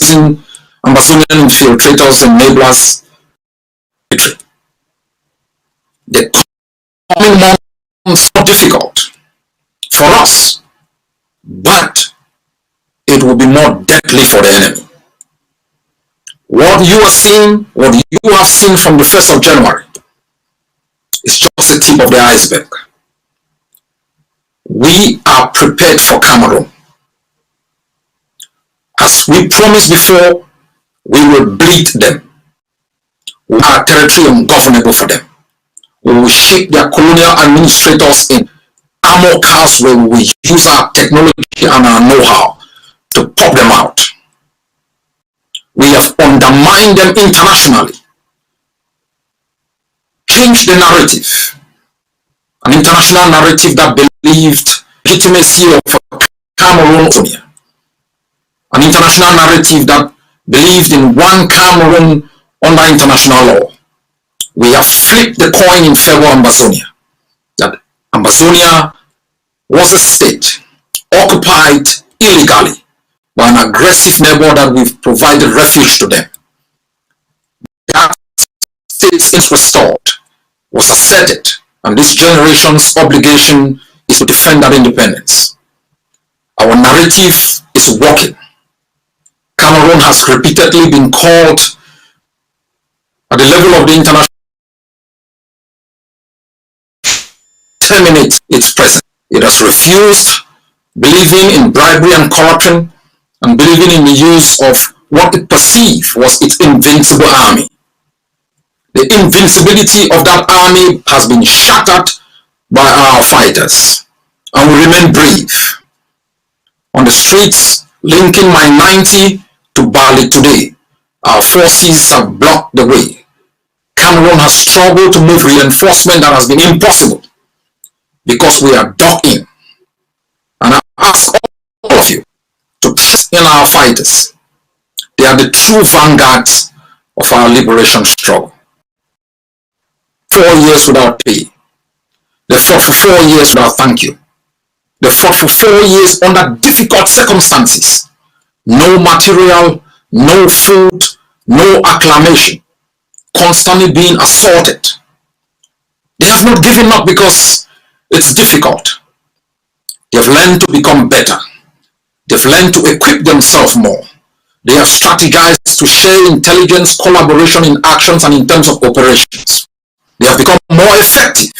using Ambazonian infiltrators and enablers. The coming months are difficult for us, but it will be more deadly for the enemy. What you have seen from the 1st of January is just the tip of the iceberg. We are prepared for Cameroon. As we promised before, we will bleed them. We are territory ungovernable for them. We will shake their colonial administrators in armor cars where we will use our technology and our know-how to pop them out. We have undermined them internationally. Changed the narrative. An international narrative that believed legitimacy of Cameroon. An international narrative that believed in one Cameroon under international law. We have flipped the coin in favor of Ambazonia. That Ambazonia was a state occupied illegally by an aggressive neighbor that we've provided refuge to them. That state is restored, was asserted, and this generation's obligation is to defend that independence. Our narrative is working. Cameroon has repeatedly been called at the level of the international terminate its presence. It has refused, believing in bribery and corruption, and believing in the use of what it perceived was its invincible army. The invincibility of that army has been shattered by our fighters, and we remain brave. On the streets linking my 90 to Bali today, our forces have blocked the way. Cameroon has struggled to move reinforcement that has been impossible because we are dug in. And I ask all of you to trust in our fighters. They are the true vanguards of our liberation struggle. 4 years without pay. They fought for 4 years without thank you. They fought for 4 years under difficult circumstances. No material, no food, no acclamation. Constantly being assaulted. They have not given up because it's difficult. They've learned to become better. They've learned to equip themselves more. They have strategized to share intelligence, collaboration in actions and in terms of operations. They have become more effective.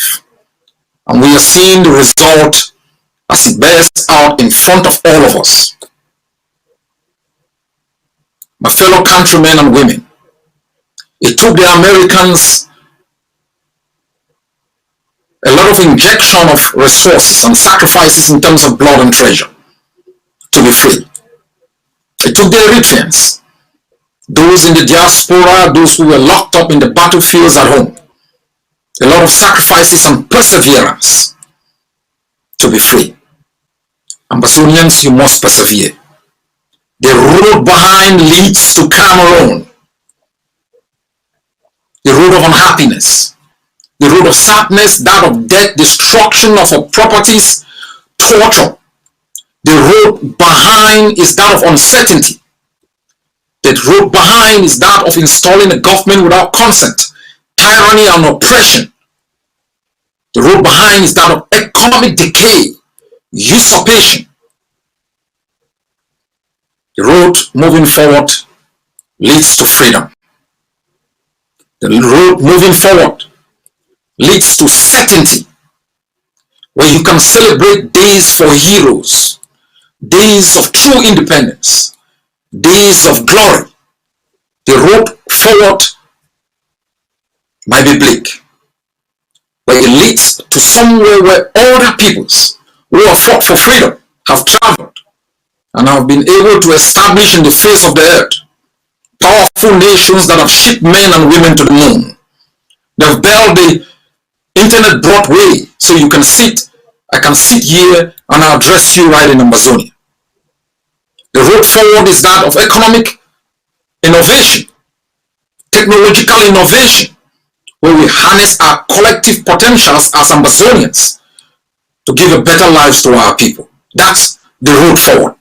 And we are seeing the result as it bears out in front of all of us. My fellow countrymen and women, it took the Americans a lot of injection of resources and sacrifices in terms of blood and treasure to be free. It took the Eritreans, those in the diaspora, those who were locked up in the battlefields at home, a lot of sacrifices and perseverance to be free. Ambazonians, you must persevere. The road behind leads to Cameroon. The road of unhappiness, the road of sadness, that of death, destruction of our properties, torture. The road behind is that of uncertainty. The road behind is that of installing a government without consent, tyranny and oppression. The road behind is that of economic decay, usurpation. The road moving forward leads to freedom. The road moving forward leads to certainty, where you can celebrate days for heroes, days of true independence, days of glory. The road forward might be bleak, but it leads to somewhere where other peoples who have fought for freedom have traveled and have been able to establish in the face of the earth powerful nations that have shipped men and women to the moon. They've built the internet Broadway, so you can sit, I can sit here and I'll address you right in Ambazonia. The road forward is that of economic innovation, technological innovation, where we harness our collective potentials as Ambazonians to give a better lives to our people. That's the road forward.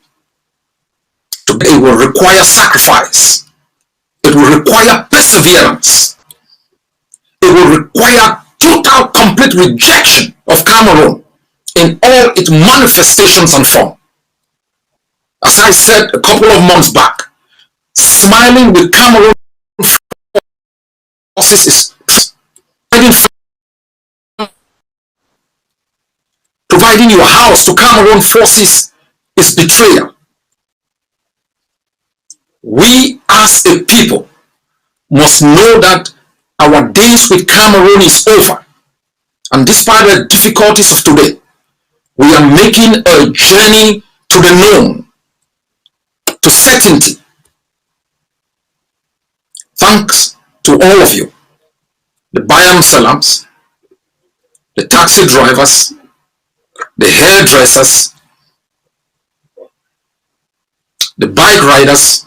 It will require sacrifice. It will require perseverance. It will require total, complete rejection of Cameroon in all its manifestations and form. As I said a couple of months back, smiling with Cameroon forces is providing your house to Cameroon forces is betrayal. We as a people must know that our days with Cameroon is over. And despite the difficulties of today, we are making a journey to the known, to certainty. Thanks to all of you, the Bayam Salams, the taxi drivers, the hairdressers, the bike riders,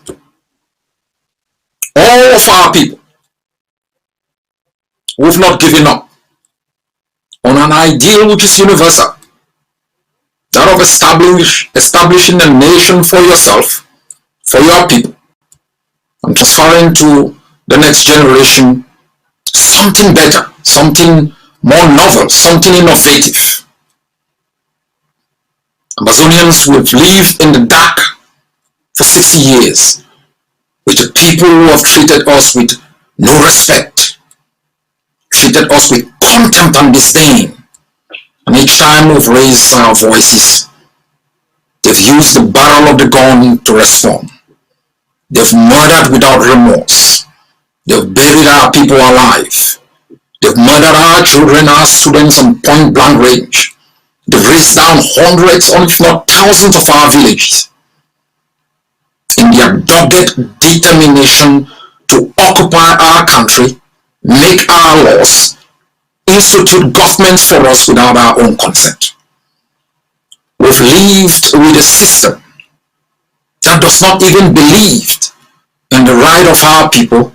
all of our people who have not given up on an ideal which is universal, that of establishing a nation for yourself, for your people, and transferring to the next generation something better, something more novel, something innovative. Ambazonians who have lived in the dark for 60 years with the people who have treated us with no respect, treated us with contempt and disdain. And each time we've raised our voices, they've used the barrel of the gun to respond. They've murdered without remorse. They've buried our people alive. They've murdered our children, our students on point blank range. They've razed down hundreds, or if not thousands of our villages in their dogged determination to occupy our country, make our laws, institute governments for us without our own consent. We've lived with a system that does not even believe in the right of our people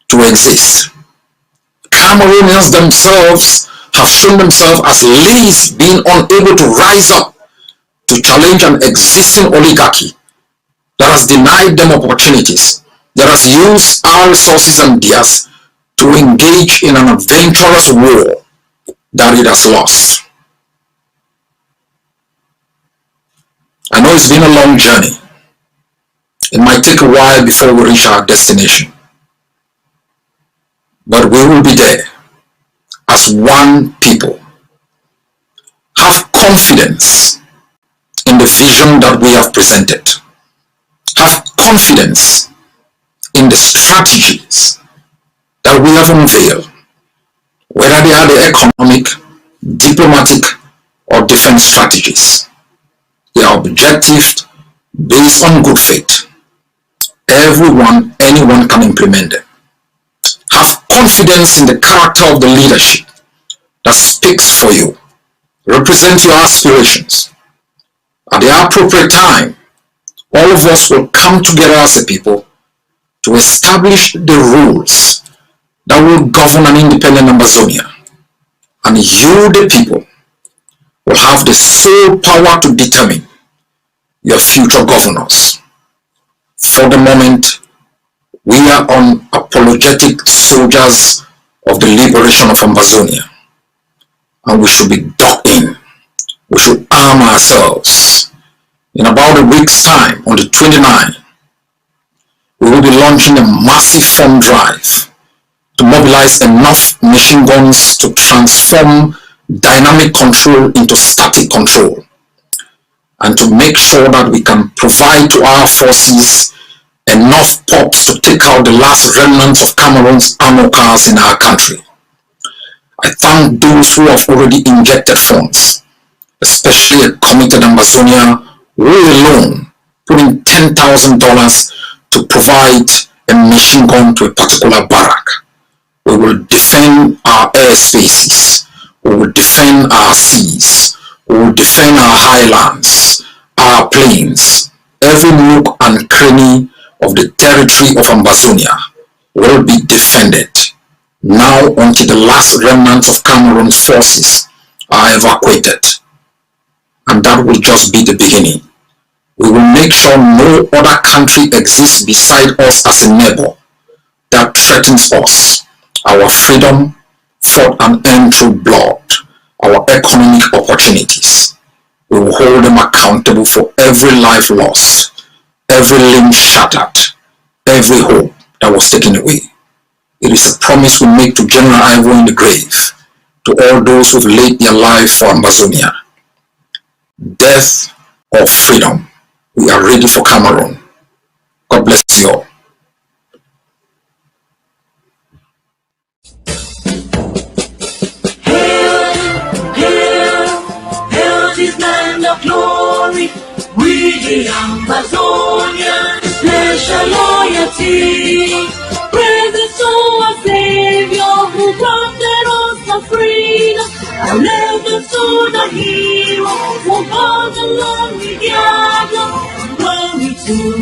to exist. Cameroonians themselves have shown themselves as least being unable to rise up to challenge an existing oligarchy that has denied them opportunities, that has used our resources and theirs to engage in an adventurous war that it has lost. I know it's been a long journey. It might take a while before we reach our destination, but we will be there as one people. Have confidence in the vision that we have presented. Have confidence in the strategies that we have unveiled, whether they are the economic, diplomatic, or defense strategies. They are objective, based on good faith. Anyone can implement them. Have confidence in the character of the leadership that speaks for you. Represent your aspirations. At the appropriate time, all of us will come together as a people to establish the rules that will govern an independent Ambazonia. And you, the people, will have the sole power to determine your future governors. For the moment, we are unapologetic soldiers of the liberation of Ambazonia, and we should be dug in. We should arm ourselves. In about a week's time, on the 29th, we will be launching a massive fund drive to mobilize enough machine guns to transform dynamic control into static control, and to make sure that we can provide to our forces enough pops to take out the last remnants of Cameroon's armor cars in our country. I thank those who have already injected funds, especially a committed Ambazonia who alone put in $10,000 to provide a machine gun to a particular barrack. We will defend our airspaces. We will defend our seas. We will defend our highlands, our plains. Every nook and cranny of the territory of Ambazonia will be defended now until the last remnants of Cameroon's forces are evacuated. And that will just be the beginning. We will make sure no other country exists beside us as a neighbor that threatens us, our freedom, fought and earned through blood, our economic opportunities. We will hold them accountable for every life lost, every limb shattered, every hope that was taken away. It is a promise we make to General Ivo in the grave, to all those who've laid their life for Ambazonia. Death or freedom, we are ready for Cameroon. God bless you all. Hail this land of glory, we the Ambazonia, special loyalty. Praises to our Savior who granted us the freedom. Our letters to the hero who fought along the gather. Glory to